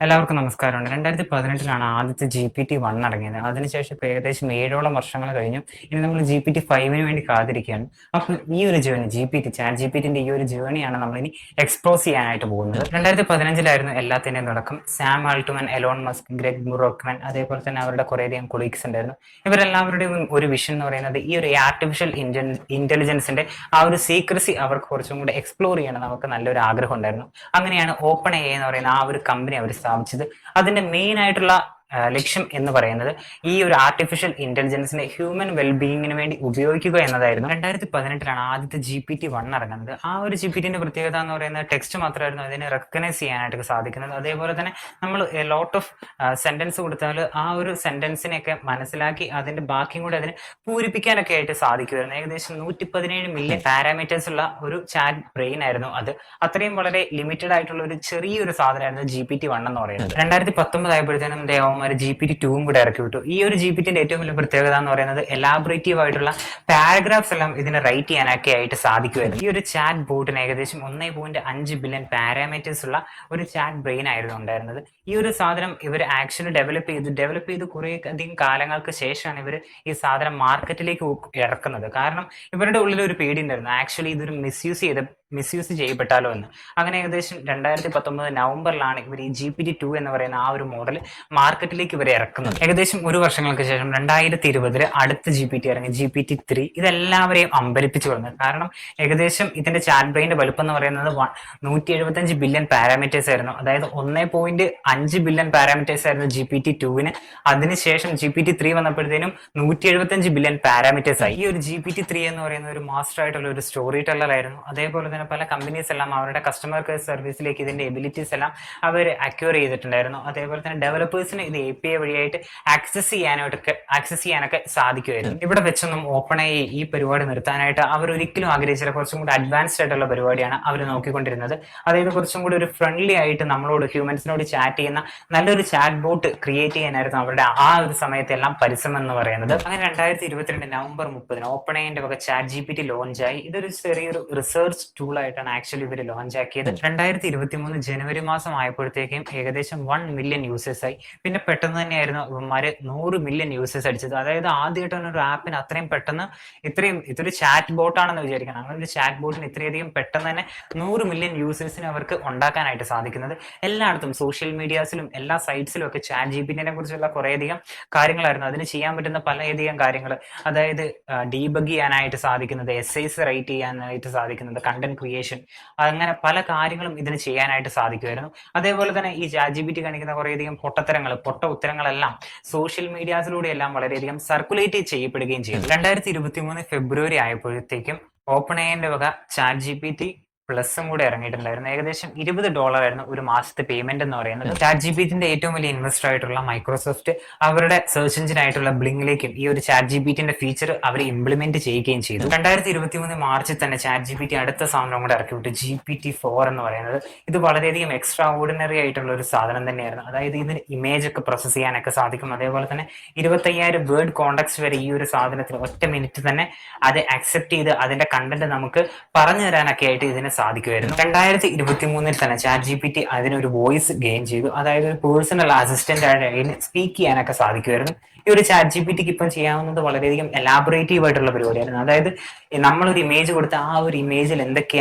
എല്ലാവർക്കും നമസ്കാരമുണ്ട്. 2018 ആദ്യത്തെ GPT-1 ഇറങ്ങിയത്. അതിനുശേഷം ഇപ്പൊ ഏകദേശം 7ഓളം വർഷങ്ങൾ കഴിഞ്ഞു. ഇനി നമ്മൾ GPT-5 വേണ്ടി കാത്തിരിക്കുകയാണ്. അപ്പൊ ഈ ഒരു ജേർണി ചാറ്റ് ജിപിടിന്റെ ഈ ഒരു ജേർണിയാണ് നമ്മളിനി എക്സ്പ്ലോർ ചെയ്യാനായിട്ട് പോകുന്നത്. 2015 എല്ലാത്തിന്റെയും തുടക്കം. Sam Altman, Elon Musk, Greg Brockman, അതേപോലെ തന്നെ അവരുടെ കുറേയധികം കൊളീഗ്സ് ഉണ്ടായിരുന്നു. ഇവരെല്ലാവരുടെയും ഒരു വിഷൻ എന്ന് പറയുന്നത് ഈ ഒരു ആർട്ടിഫിഷ്യൽ ഇന്റലിജൻസിന്റെ ആ ഒരു സീക്രസി അവർക്ക് കുറച്ചും കൂടെ എക്സ്പ്ലോർ ചെയ്യണം നമുക്ക് നല്ലൊരു ആഗ്രഹം ഉണ്ടായിരുന്നു. അങ്ങനെയാണ് ഓപ്പൺ എ എന്ന് പറയുന്ന ആ ഒരു കമ്പനി അവർ സ്ഥാപിച്ചത്. അതിന്റെ മെയിൻ ആയിട്ടുള്ള ലക്ഷ്യം എന്ന് പറയുന്നത് ഈ ഒരു ആർട്ടിഫിഷ്യൽ ഇന്റലിജൻസിനെ ഹ്യൂമൻ വെൽബീയിങ്ങിന് വേണ്ടി ഉപയോഗിക്കുക എന്നതായിരുന്നു. 2018 ആദ്യത്തെ GPT-1 ഇറങ്ങുന്നത്. ആ ഒരു GPTന്റെ പ്രത്യേകത എന്ന് പറയുന്നത് ടെക്സ്റ്റ് മാത്രമായിരുന്നു അതിനെ റെക്കഗ്നൈസ് ചെയ്യാനായിട്ട് സാധിക്കുന്നത്. അതേപോലെ തന്നെ നമ്മൾ ലോട്ട് ഓഫ് സെന്റൻസ് കൊടുത്താൽ ആ ഒരു സെന്റൻസിനെയൊക്കെ മനസ്സിലാക്കി അതിന്റെ ബാക്കിയും കൂടെ അതിന് പൂരിപ്പിക്കാനൊക്കെ ആയിട്ട് സാധിക്കുമായിരുന്നു. ഏകദേശം 117 മില്യൺ പാരാമീറ്റേഴ്സ് ഉള്ള ഒരു ചാറ്റ് ബ്രെയിൻ ആയിരുന്നു അത്. അത്രയും വളരെ ലിമിറ്റഡ് ആയിട്ടുള്ള ഒരു ചെറിയൊരു സാധനമായിരുന്നു GPT-1 എന്ന് പറയുന്നത്. 2019 ആയപ്പോഴത്തേനും GPT-2 കൂടെ ഇറക്കി വിട്ടു. ഈ ഒരു GPTന്റെ ഏറ്റവും വലിയ പ്രത്യേകത എന്ന് പറയുന്നത് എലാബറേറ്റീവ് ആയിട്ടുള്ള പാരഗ്രാഫ്സ് എല്ലാം ഇതിനെ റൈറ്റ് ചെയ്യാനൊക്കെ ആയിട്ട് സാധിക്കുമായിരുന്നു. ഈ ഒരു ചാറ്റ് ബോട്ടിന് ഏകദേശം 1.5 ബില്യൺ പാരാമീറ്റേഴ്സ് ഉള്ള ഒരു ചാറ്റ് ബ്രെയിൻ ആയിരുന്നു ഉണ്ടായിരുന്നത്. ഈ ഒരു സാധനം ഇവർ ആക്ച്വലി ഡെവലപ്പ് ചെയ്ത് കുറെ അധികം കാലങ്ങൾക്ക് ശേഷമാണ് ഇവർ ഈ സാധനം മാർക്കറ്റിലേക്ക് ഇറക്കുന്നത്. കാരണം ഇവരുടെ ഉള്ളിൽ ഒരു പേടി ഉണ്ടായിരുന്നു, ആക്ച്വലി ഇതൊരു മിസ്യൂസ് ചെയ്യപ്പെട്ടാലോ എന്ന്. അങ്ങനെ ഏകദേശം 2019 നവംബറിലാണ് ഇവർ ഈ GPT-2 എന്ന് പറയുന്ന ആ ഒരു മോഡൽ മാർക്കറ്റിലേക്ക് ഇവരെ ഇറക്കുന്നത്. ഏകദേശം ഒരു വർഷങ്ങൾക്ക് ശേഷം 2020 അടുത്ത GPT ഇറങ്ങി, GPT-3. ഇതെല്ലാവരെയും അമ്പരിപ്പിച്ചു കളഞ്ഞു. കാരണം ഏകദേശം ഇതിന്റെ ചാറ്റ് ബ്രെയിന്റെ വലുപ്പം എന്ന് പറയുന്നത് 175 ബില്യൺ പാരാമീറ്റേഴ്സ് ആയിരുന്നു. അതായത് 1.5 ബില്യൺ പാരാമീറ്റേഴ്സ് ആയിരുന്നു GPT-2-ന്. അതിനുശേഷം GPT-3 വന്നപ്പോഴത്തേനും 175 ബില്യൺ പാരാമീറ്റേഴ്സ് ആയി. ഈ ഒരു GPT-3 എന്ന് പറയുന്ന ഒരു മാസ്റ്റർ ആയിട്ടുള്ള ഒരു സ്റ്റോറി ടെല്ലർ ആയിരുന്നു. അതേപോലെ തന്നെ പല കമ്പനീസ് എല്ലാം അവരുടെ കസ്റ്റമർ കെയർ സർവീസിലേക്ക് ഇതിന്റെ എബിലിറ്റീസ് എല്ലാം അവർ അക്വയർ ചെയ്തിട്ടുണ്ടായിരുന്നു. അതേപോലെ തന്നെ ഡെവലപ്പേഴ്സിന് ഇത് API വഴിയായിട്ട് ആക്സസ് ചെയ്യാനൊക്കെ സാധിക്കുമായിരുന്നു. ഇവിടെ വെച്ചൊന്നും ഓപ്പൺ ആയി ഈ പരിപാടി നിർത്താനായിട്ട് അവർ ഒരിക്കലും ആഗ്രഹിച്ചില്ല. കുറച്ചും കൂടി അഡ്വാൻസ്ഡ് ആയിട്ടുള്ള പരിപാടിയാണ് അവർ നോക്കിക്കൊണ്ടിരുന്നത്. അതായത് കുറച്ചും കൂടി ഒരു ഫ്രണ്ട്ലി ആയിട്ട് നമ്മളോട് ഹ്യൂമൻസിനോട് ചാറ്റ് ചെയ്യുന്ന നല്ലൊരു ചാറ്റ് ബോട്ട് ക്രിയേറ്റ് ചെയ്യാനായിരുന്നു അവരുടെ ആ ഒരു സമയത്തെല്ലാം പരിശ്രമം എന്ന് പറയുന്നത്. അങ്ങനെ 2022 നവംബർ 30 ഓപ്പൺ ഐന്റെ വക ചാറ്റ് GPT ലോഞ്ചായി. ഇതൊരു ചെറിയൊരു റിസർച്ച് ടൂൾ ആയിട്ടാണ് ആക്ച്വലി ഇവർ ലോഞ്ച് ആക്കിയത്. 2023 ജനുവരി മാസം ആയപ്പോഴത്തേക്കും ഏകദേശം 1 മില്യൺ യൂസേഴ്സ് ആയി. പിന്നെ പെട്ടെന്ന് തന്നെയായിരുന്നു ഇവന്മാര് 100 മില്യൺ യൂസേഴ്സ് അടിച്ചത്. അതായത് ആദ്യമായിട്ടാണ് ഒരു ആപ്പിന് അത്രയും പെട്ടെന്ന് ഇതൊരു ചാറ്റ് ബോട്ടാണെന്ന് വിചാരിക്കണം, അങ്ങനെ ഒരു ചാറ്റ് ബോട്ടിന് ഇത്രയധികം പെട്ടെന്ന് തന്നെ 100 മില്യൺ യൂസേഴ്സിനെ അവർക്ക് ഉണ്ടാക്കാനായിട്ട് സാധിക്കുന്നത്. എല്ലായിടത്തും സോഷ്യൽ മീഡിയാസിലും എല്ലാ സൈറ്റ്സിലും ഒക്കെ ചാറ്റ് GPTനെ കുറിച്ചുള്ള കുറേയധികം കാര്യങ്ങളായിരുന്നു. അതിന് ചെയ്യാൻ പറ്റുന്ന പലയധികം കാര്യങ്ങൾ, അതായത് ഡീബഗ് ചെയ്യാനായിട്ട് സാധിക്കുന്നത്, essays റൈറ്റ് ചെയ്യാനായിട്ട് സാധിക്കുന്നത്, കണ്ടന്റ് ക്രിയേഷൻ, അങ്ങനെ പല കാര്യങ്ങളും ഇതിന് ചെയ്യാനായിട്ട് സാധിക്കുമായിരുന്നു. അതേപോലെ തന്നെ ഈ ചാറ്റ് GPT കാണിക്കുന്ന കുറേയധികം പൊട്ട ഉത്തരങ്ങളെല്ലാം സോഷ്യൽ മീഡിയാസിലൂടെയെല്ലാം വളരെയധികം സർക്കുലേറ്റ് ചെയ്യപ്പെടുകയും ചെയ്തു. 2023 ഫെബ്രുവരി ആയപ്പോഴത്തേക്കും ഓപ്പൺ ഐന്റെ വക ചാറ്റ് GPT പ്ലസും കൂടെ ഇറങ്ങിയിട്ടുണ്ടായിരുന്നു. ഏകദേശം $20 ആയിരുന്നു ഒരു മാസത്തെ പേയ്മെന്റ് എന്ന് പറയുന്നത്. ചാറ്റ് GPTന്റെ ഏറ്റവും വലിയ ഇൻവെസ്റ്റർ ആയിട്ടുള്ള മൈക്രോസോഫ്റ്റ് അവരുടെ സെർച്ച് എഞ്ചിൻ ആയിട്ടുള്ള ബ്ലിങ്ങിലേക്കും ഈ ഒരു ചാറ്റ് GPTന്റെ ഫീച്ചർ അവർ ഇംപ്ലിമെന്റ് ചെയ്യുകയും ചെയ്തു. 2023 മാർച്ചിൽ തന്നെ ചാറ്റ് GPT അടുത്ത സാധനം കൂടെ ഇറക്കി വിട്ടു, GPT-4 എന്ന് പറയുന്നത്. ഇത് വളരെയധികം എക്സ്ട്രാ ഓർഡിനറി ആയിട്ടുള്ള ഒരു സാധനം തന്നെയായിരുന്നു. അതായത് ഇതിന് ഇമേജ് ഒക്കെ പ്രോസസ് ചെയ്യാനൊക്കെ സാധിക്കും. അതേപോലെ തന്നെ 25,000 വേർഡ് കോണ്ടാക്ട്സ് വരെ ഈ ഒരു സാധനത്തിന് ഒറ്റ മിനിറ്റ് തന്നെ അത് അക്സെപ്റ്റ് ചെയ്ത് അതിന്റെ കണ്ടന്റ് നമുക്ക് പറഞ്ഞു തരാനൊക്കെ ആയിട്ട് ഇതിന് സാധിക്കുമായിരുന്നു. 2023 തന്നെ ചാറ്റ് GPT അതിനൊരു വോയിസ് ഗെയിൻ ചെയ്തു. അതായത് ഒരു പേഴ്സണൽ അസിസ്റ്റന്റ് ആയിട്ട് സ്പീക്ക് ചെയ്യാനൊക്കെ സാധിക്കുമായിരുന്നു. ഈ ഒരു ചാറ്റ് GPTക്ക് ഇപ്പം ചെയ്യാവുന്നത് വളരെയധികം എലാബറേറ്റീവ് ആയിട്ടുള്ള പരിപാടിയായിരുന്നു. അതായത് നമ്മളൊരു ഇമേജ് കൊടുത്ത ആ ഒരു ഇമേജിൽ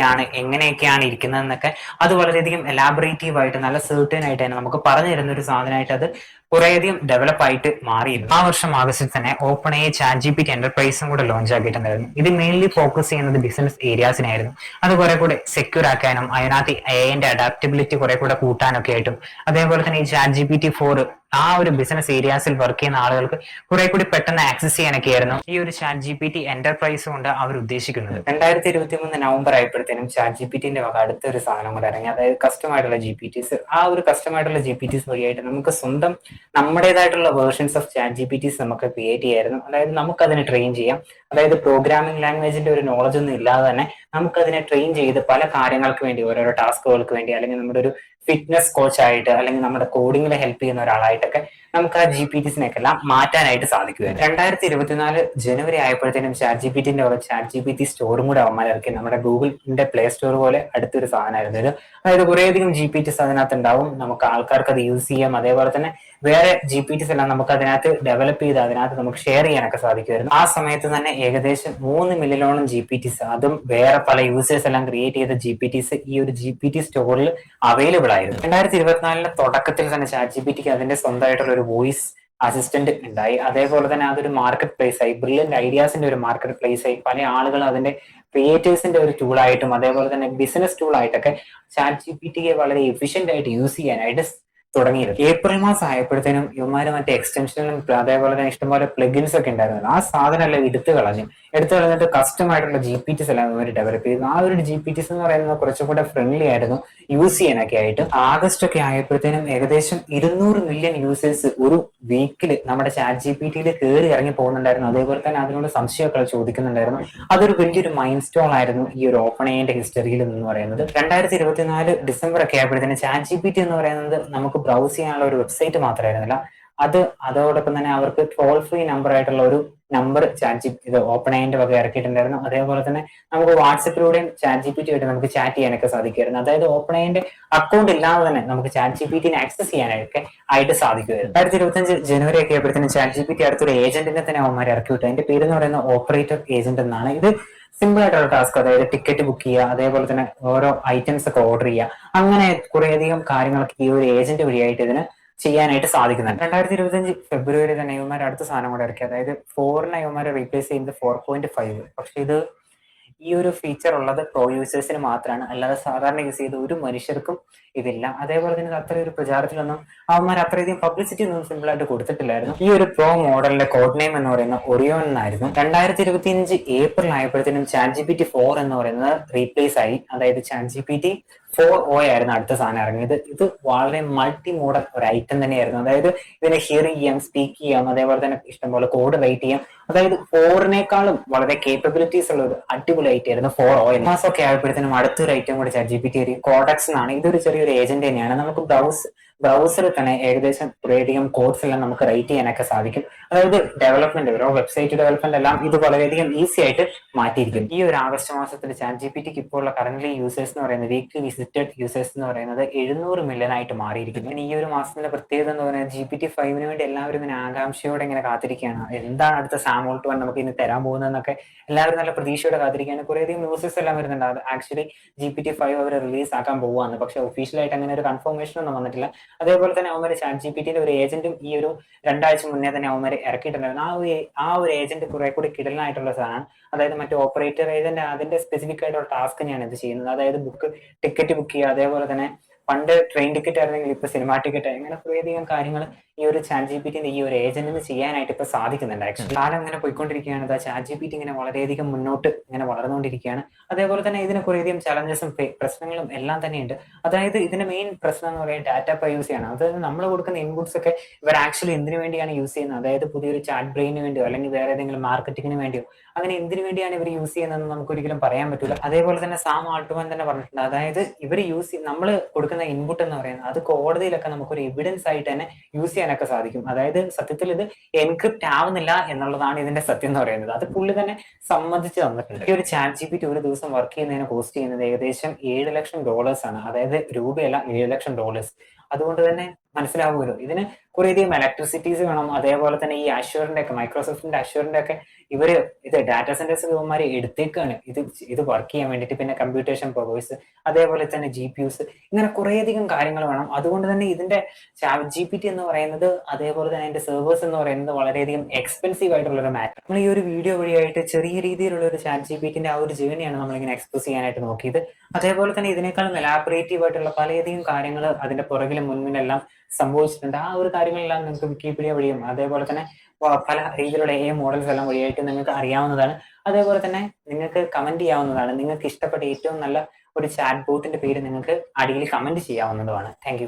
എങ്ങനെയൊക്കെയാണ് ഇരിക്കുന്നതെന്നൊക്കെ അത് വളരെയധികം എലാബറേറ്റീവ് ആയിട്ട് നല്ല സെർട്ടേൺ ആയിട്ട് തന്നെ നമുക്ക് പറഞ്ഞു തരുന്ന ഒരു സാധനമായിട്ട് അത് കുറേയധികം ഡെവലപ്പ് ആയിട്ട് മാറിയിരുന്നു. ആ വർഷം ആഗസ്റ്റിൽ തന്നെ ഓപ്പൺ എ ചാറ്റ് GPT എന്റർപ്രൈസും കൂടെ ലോഞ്ച് ആക്കിയിട്ടുണ്ടായിരുന്നു. ഇത് മെയിൻലി ഫോക്കസ് ചെയ്യുന്നത് ബിസിനസ് ഏരിയാസിനായിരുന്നു. അത് കുറെ കൂടെ സെക്യൂർ ആക്കാനും അതിനകത്ത് AI അഡാപ്റ്റബിലിറ്റി കുറെ കൂടെ കൂട്ടാനൊക്കെ ആയിട്ടും, അതേപോലെ തന്നെ ഈ ചാറ്റ് GPT-4 ആ ഒരു ബിസിനസ് ഏരിയാസിൽ വർക്ക് ചെയ്യുന്ന ആളുകൾക്ക് കുറെ കൂടി പെട്ടെന്ന് ആക്സസ് ചെയ്യാനൊക്കെ ആയിരുന്നു ഈ ഒരു ചാറ്റ് GPT എന്റർപ്രൈസ് കൊണ്ട് അവർ ഉദ്ദേശിക്കുന്നത്. 2023 നവംബർ ആയപ്പോഴത്തേനും ചാറ്റ് GPTന്റെ വക അടുത്തൊരു സാധനം കൂടെ ഇറങ്ങി, അതായത് കസ്റ്റമായിട്ടുള്ള GPTs. ആ ഒരു കസ്റ്റമായിട്ടുള്ള GPTs വഴിയായിട്ട് നമുക്ക് സ്വന്തം നമ്മുടേതായിട്ടുള്ള വേർഷൻസ് ഓഫ് ചാറ്റ് GPTs നമുക്ക് ക്രിയേറ്റ് ചെയ്യായിരുന്നു. അതായത് നമുക്കതിനെ ട്രെയിൻ ചെയ്യാം. അതായത് പ്രോഗ്രാമിംഗ് ലാംഗ്വേജിന്റെ ഒരു നോളജ് ഒന്നും ഇല്ലാതെ തന്നെ നമുക്കതിനെ ട്രെയിൻ ചെയ്ത് പല കാര്യങ്ങൾക്ക് വേണ്ടി, ഓരോരോ ടാസ്കുകൾക്ക് വേണ്ടി, അല്ലെങ്കിൽ നമ്മുടെ ഒരു ഫിറ്റ്നസ് കോച്ചായിട്ട് അല്ലെങ്കിൽ നമ്മുടെ കോഡിങ്ങിൽ ഹെൽപ്പ് ചെയ്യുന്ന ഒരാളായിട്ടൊക്കെ നമുക്ക് ആ GPT-സിനൊക്കെ എല്ലാം മാറ്റാനായിട്ട് സാധിക്കുകയാണ്. 2024 ജനുവരി ആയപ്പോഴത്തേനും ചാറ്റ് ജി പി ടി സ്റ്റോറും കൂടെ അവന്മാർ ഇറക്കി. നമ്മുടെ ഗൂഗിളിന്റെ പ്ലേ സ്റ്റോർ പോലെ അടുത്തൊരു സാധനമായിരുന്നു ഇത്. അതായത് കുറേയധികം GPTs അതിനകത്ത് ഉണ്ടാവും, നമുക്ക് ആൾക്കാർക്ക് അത് യൂസ് ചെയ്യാം. അതേപോലെ തന്നെ വേറെ GPTs എല്ലാം നമുക്ക് അതിനകത്ത് ഡെവലപ്പ് ചെയ്ത് അതിനകത്ത് നമുക്ക് ഷെയർ ചെയ്യാനൊക്കെ സാധിക്കുമായിരുന്നു. ആ സമയത്ത് തന്നെ ഏകദേശം 3 മില്യണോളം GPTs, അതും വേറെ പല യൂസേഴ്സ് എല്ലാം ക്രിയേറ്റ് ചെയ്ത GPTs ഈ ഒരു GPT സ്റ്റോറിൽ അവൈലബിൾ ആയിരുന്നു. 2024 തുടക്കത്തിൽ തന്നെ ചാറ്റ് അതിന്റെ സ്വന്തമായിട്ടുള്ള ഒരു വോയിസ് അസിസ്റ്റന്റ് ഉണ്ടായി. അതേപോലെ തന്നെ അതൊരു മാർക്കറ്റ് പ്ലേസ് ആയി, ബ്രില്യന്റ് ഐഡിയാസിന്റെ ഒരു മാർക്കറ്റ് പ്ലേസ് ആയി. പല ആളുകൾ അതിന്റെ ക്രിയേറ്റേഴ്സിന്റെ ഒരു ടൂൾ ആയിട്ടും അതേപോലെ തന്നെ ബിസിനസ് ടൂൾ ആയിട്ടൊക്കെ ചാറ്റ് വളരെ എഫിഷ്യന്റ് ആയിട്ട് യൂസ് ചെയ്യാനായിട്ട് തുടങ്ങിയത്. ഏപ്രിൽ മാസം ആയപ്പോഴത്തേനും ഇവന്മാര് മറ്റേ എക്സ്റ്റൻഷനും അതേപോലെ തന്നെ ഇഷ്ടംപോലെ പ്ലഗിൻസ് ഒക്കെ ഉണ്ടായിരുന്നു. ആ സാധനം എല്ലാം എടുത്തു കളഞ്ഞിട്ട് കസ്റ്റം ആയിട്ടുള്ള GPTs എല്ലാം ഇവർ ഡെവലപ്പ് ചെയ്തു. ആ ഒരു GPTs എന്ന് പറയുന്നത് കുറച്ചും കൂടെ ഫ്രണ്ട്ലി ആയിരുന്നു യൂസ് ചെയ്യാനൊക്കെ ആയിട്ട്. ആഗസ്റ്റ് ഒക്കെ ആയപ്പോഴത്തേനും ഏകദേശം 200 മില്യൺ യൂസേഴ്സ് ഒരു വീക്കില് നമ്മുടെ ചാറ്റ് കയറി ഇറങ്ങി പോകുന്നുണ്ടായിരുന്നു. അതേപോലെ തന്നെ അതിനോട് സംശയമൊക്കെ ചോദിക്കുന്നുണ്ടായിരുന്നു. അതൊരു വലിയൊരു മൈൻഡ് സ്റ്റോൺ ആയിരുന്നു ഈ ഒരു ഓപ്പൺ എഐന്റെ ഹിസ്റ്ററിയിൽ എന്ന് പറയുന്നത്. 2024 ഡിസംബർ ഒക്കെ ആയപ്പോഴത്തേനും ചാറ്റ് എന്ന് പറയുന്നത് നമുക്ക് ബ്രൗസ് ചെയ്യാനുള്ള ഒരു വെബ്സൈറ്റ് മാത്രമായിരുന്നില്ല, അതോടൊപ്പം തന്നെ അവർക്ക് ടോൾ ഫ്രീ നമ്പർ ആയിട്ടുള്ള ഒരു നമ്പർ ഓപ്പൺ എഐന്റെ വക ഇറക്കിയിട്ടുണ്ടായിരുന്നു. അതേപോലെ തന്നെ നമുക്ക് വാട്സപ്പിലൂടെയും ചാറ്റ് നമുക്ക് ചാറ്റ് ചെയ്യാനൊക്കെ സാധിക്കുമായിരുന്നു. അതായത് ഓപ്പൺ എഐന്റെ അക്കൗണ്ട് ഇല്ലാതെ തന്നെ നമുക്ക് ചാറ്റ് ആക്സസ് ചെയ്യാനൊക്കെ ആയിട്ട് സാധിക്കുമായിരുന്നു. 2025 ജനുവരി ഒക്കെ ആയപ്പോഴത്തേനും ചാറ്റ് അടുത്തൊരു ഏജന്റിനെ തന്നെ അവന്മാർ ഇറക്കി വിട്ടു. അതിന്റെ പേര് എന്ന് പറയുന്നത് ഓപ്പറേറ്റർ ഏജന്റ് എന്നാണ്. ഇത് സിമ്പിൾ ആയിട്ടുള്ള ടാസ്ക്, അതായത് ടിക്കറ്റ് ബുക്ക് ചെയ്യുക, അതേപോലെ തന്നെ ഓരോ ഐറ്റംസ് ഒക്കെ ഓർഡർ ചെയ്യുക, അങ്ങനെ കുറേയധികം കാര്യങ്ങളൊക്കെ ഈ ഒരു ഏജന്റ് വഴിയായിട്ട് ഇതിന് ചെയ്യാനായിട്ട് സാധിക്കുന്നുണ്ട്. 2025 ഫെബ്രുവരി തന്നെ ഇവന്മാർ അടുത്ത സാധനം കൂടെ ഇറക്കി, അതായത് 4നെ ഇവന്മാരെ റീപ്ലേസ് ചെയ്യുന്നത് 4.5. പക്ഷെ ഇത് ഈ ഒരു ഫീച്ചർ ഉള്ളത് പ്രോ യൂസേഴ്സിന് മാത്രമാണ്, അല്ലാതെ സാധാരണ യൂസ് ചെയ്ത ഒരു മനുഷ്യർക്കും ഇതില്ല. അതേപോലെ തന്നെ അത്ര ഒരു പ്രചാരത്തിലൊന്നും അവന്മാർ അത്രയധികം പബ്ലിസിറ്റി ഒന്നും സിമ്പിൾ ആയിട്ട് കൊടുത്തിട്ടില്ലായിരുന്നു. ഈ ഒരു പ്രോ മോഡലിന്റെ കോഡ് നെയിം എന്ന് പറയുന്ന ഒറിയോൺ എന്നായിരുന്നു. 2025 ഏപ്രിൽ ആയപ്പോഴത്തേനും ChatGPT 4 എന്ന് പറയുന്നത് റീപ്ലേസ് ആയി. അതായത് ChatGPT 4o ആയിരുന്നു അടുത്ത സാധനം ഇറങ്ങിയത്. ഇത് വളരെ മൾട്ടി മോഡൽ ഒരു ഐറ്റം തന്നെയായിരുന്നു. അതായത് ഇതിനെ ഹിയർ ചെയ്യാം, സ്പീക്ക് ചെയ്യാം, അതേപോലെ തന്നെ ഇഷ്ടംപോലെ കോഡ് റൈറ്റ് ചെയ്യാം. അതായത് 4നേക്കാളും വളരെ കേപ്പബിലിറ്റീസ് ഉള്ള ഒരു അടിപൊളി ഐറ്റം ആയിരുന്നു 4o. മാസമൊക്കെ ആയപ്പോഴത്തേനും അടുത്തൊരു ഐറ്റം കൂടി ChatGPT കോഡക്സ് എന്നാണ്. ഇതൊരു ചെറിയൊരു ഏജന്റ് തന്നെയാണ്. നമുക്ക് ബ്രൗസറിൽ തന്നെ ഏകദേശം കുറേയധികം കോഡ്സ് എല്ലാം നമുക്ക് റൈറ്റ് ചെയ്യാനൊക്കെ സാധിക്കും. അതായത് ഡെവലപ്മെന്റ്, ഓരോ വെബ്സൈറ്റ് ഡെവലപ്മെന്റ് എല്ലാം ഇത് വളരെയധികം ഈസി ആയിട്ട് മാറ്റിയിരിക്കും. ഈ ഒരു ആഗസ്റ്റ് മാസത്തിൽ ChatGPTക്ക് ഇപ്പോൾ ഉള്ള കറന്റ് യൂസേഴ്സ് എന്ന് പറയുന്നത്, വീക്ക്ലി വിസിറ്റഡ് യൂസേഴ്സ് എന്ന് പറയുന്നത് 700 മില്യൺ ആയിട്ട് മാറിയിരിക്കുന്നു. ഈ ഒരു മാസത്തിന്റെ പ്രത്യേകത എന്ന് പറയുന്നത് GPT 5 വേണ്ടി എല്ലാവരും ഇങ്ങനെ ആകാംക്ഷയോടെ ഇങ്ങനെ കാത്തിരിക്കുകയാണ്. എന്താണ് അടുത്ത സാമോൾട്ട് നമുക്ക് ഇനി തരാൻ പോകുന്നതെന്നൊക്കെ എല്ലാവരും നല്ല പ്രതീക്ഷയോടെ കാത്തിരിക്കുകയാണ്. കുറേയധികം ന്യൂസസ് എല്ലാം വരുന്നുണ്ട്. അത് ആക്ച്വലി GPT 5 അവർ റിലീസ് ആക്കാൻ പോകുകയാണ്. പക്ഷെ ഒഫീഷ്യലായിട്ട് അങ്ങനെ ഒരു കൺഫർമേഷൻ ഒന്നും വന്നിട്ടില്ല. അതേപോലെ തന്നെ അവന്മാർ ChatGPTന്റെ ഒരു ഏജന്റും ഈ ഒരു 2 ആഴ്ച മുന്നേ തന്നെ അവന്മാർ ഇറക്കിയിട്ടുണ്ടായിരുന്നു. ആ ഒരു ഏജന്റ് കുറെ കൂടി കിടലായിട്ടുള്ള സാധനം. അതായത് മറ്റേ ഓപ്പറേറ്റർ ഏജന്റ് അതിന്റെ സ്പെസിഫിക് ആയിട്ടുള്ള ടാസ്ക് തന്നെയാണ് ഇത് ചെയ്യുന്നത്. അതായത് ടിക്കറ്റ് ബുക്ക് ചെയ്യുക, അതേപോലെ തന്നെ പണ്ട് ട്രെയിൻ ടിക്കറ്റ് ആയിരുന്നെങ്കിൽ ഇപ്പൊ സിനിമ ടിക്കറ്റ്, ഇങ്ങനെ കുറേയധികം കാര്യങ്ങൾ ഈ ഒരു ChatGPTന്റെ ഈ ഒരു ഏജന്റിന് ചെയ്യാനായിട്ട് ഇപ്പൊ സാധിക്കുന്നുണ്ട്. ആക്ച്വലി കാലം ഇങ്ങനെ പോയിക്കൊണ്ടിരിക്കുകയാണ്. ChatGPT ഇങ്ങനെ വളരെയധികം മുന്നോട്ട് ഇങ്ങനെ വളർന്നുകൊണ്ടിരിക്കുകയാണ്. അതേപോലെ തന്നെ ഇതിന് കുറേയധികം ചലഞ്ചസും പ്രശ്നങ്ങളും എല്ലാം തന്നെയുണ്ട്. അതായത് ഇതിന്റെ മെയിൻ പ്രശ്നം എന്ന് പറയുന്നത് ഡാറ്റ പ്രൈവസി ആണ്. അതായത് നമ്മൾ കൊടുക്കുന്ന ഇൻപുട്സ് ഒക്കെ ഇവർ ആക്ച്വലി എന്തിനു വേണ്ടിയാണ് യൂസ് ചെയ്യുന്നത്, അതായത് പുതിയൊരു ചാറ്റ് ബ്രെയിന് വേണ്ടിയോ അല്ലെങ്കിൽ വേറെ ഏതെങ്കിലും മാർക്കറ്റിങ്ങിന് വേണ്ടിയോ അങ്ങനെ എന്തിനു വേണ്ടിയാണ് ഇവർ യൂസ് ചെയ്യുന്നതെന്ന് നമുക്ക് ഒരിക്കലും പറയാൻ പറ്റില്ല. അതേപോലെ തന്നെ സാം ആൾട്ട്മാൻ തന്നെ പറഞ്ഞിട്ടുണ്ട്, അതായത് ഇവർ നമ്മൾ കൊടുക്കുന്ന ഇൻപുട്ട് എന്ന് പറയുന്നത് അത് കോടതിയിലൊക്കെ നമുക്കൊരു എവിഡൻസ് ആയിട്ട് തന്നെ യൂസ് ചെയ്യാനൊക്കെ സാധിക്കും. അതായത് സത്യത്തിൽ ഇത് എൻക്രിപ്റ്റ് ആവുന്നില്ല എന്നുള്ളതാണ് ഇതിന്റെ സത്യം എന്ന് പറയുന്നത്. അത് പുള്ളി തന്നെ സമ്മതിച്ച് തന്നിട്ടുണ്ട്. ഈ ഒരു ChatGPT ഒരു ദിവസം വർക്ക് ചെയ്യുന്നതിന് കോസ്റ്റ് ചെയ്യുന്നത് ഏകദേശം $7 ലക്ഷം ആണ്. അതായത് രൂപയല്ല, $7 ലക്ഷം. അതുകൊണ്ട് തന്നെ മനസ്സിലാവുമല്ലോ ഇതിന് കുറേയധികം ഇലക്ട്രിസിറ്റീസ് വേണം. അതേപോലെ തന്നെ ഈ മൈക്രോസോഫ്റ്റിന്റെ അഷ്യൂറിന്റെ ഒക്കെ ഇത് ഡാറ്റാ സെന്റേഴ്സ് ഇവന്മാരെ എടുത്തേക്കാണ് ഇത് വർക്ക് ചെയ്യാൻ വേണ്ടിയിട്ട്. പിന്നെ കമ്പ്യൂട്ടേഷൻ പവേഴ്സ്, അതേപോലെ തന്നെ GPUs, ഇങ്ങനെ കുറേയധികം കാര്യങ്ങൾ വേണം. അതുകൊണ്ട് തന്നെ ഇതിന്റെ GPT എന്ന് പറയുന്നത്, അതേപോലെ തന്നെ അതിന്റെ സെർവേഴ്സ് എന്ന് പറയുന്നത് വളരെയധികം എക്സ്പെൻസീവ് ആയിട്ടുള്ള ഒരു മാറ്റർ. നമ്മൾ ഈ ഒരു വീഡിയോ വഴിയായിട്ട് ചെറിയ രീതിയിലുള്ള ഒരു ChatGPTന്റെ ആ ഒരു ജേണിയാണ് നമ്മളിങ്ങനെ എക്സ്പ്രസ് ചെയ്യാനായിട്ട് നോക്കിയത്. അതേപോലെ തന്നെ ഇതിനേക്കാളും എലാബറേറ്റീവ് ആയിട്ടുള്ള പലയധികം കാര്യങ്ങൾ അതിന്റെ പുറകിലും മുൻപിലെല്ലാം സംഭവിച്ചിട്ടുണ്ട്. ആ ഒരു കാര്യങ്ങളെല്ലാം നിങ്ങൾക്ക് വിക്കിപീഡിയ വഴിയും അതേപോലെ തന്നെ പല രീതിയിലുള്ള AI മോഡൽസ് എല്ലാം വഴിയായിട്ട് നിങ്ങൾക്ക് അറിയാവുന്നതാണ്. അതേപോലെ തന്നെ നിങ്ങൾക്ക് കമന്റ് ചെയ്യാവുന്നതാണ്. നിങ്ങൾക്ക് ഇഷ്ടപ്പെട്ട ഏറ്റവും നല്ല ഒരു ചാറ്റ് ബോട്ടിന്റെ പേര് നിങ്ങൾക്ക് അടിയിൽ കമന്റ് ചെയ്യാവുന്നതുമാണ്. Thank you.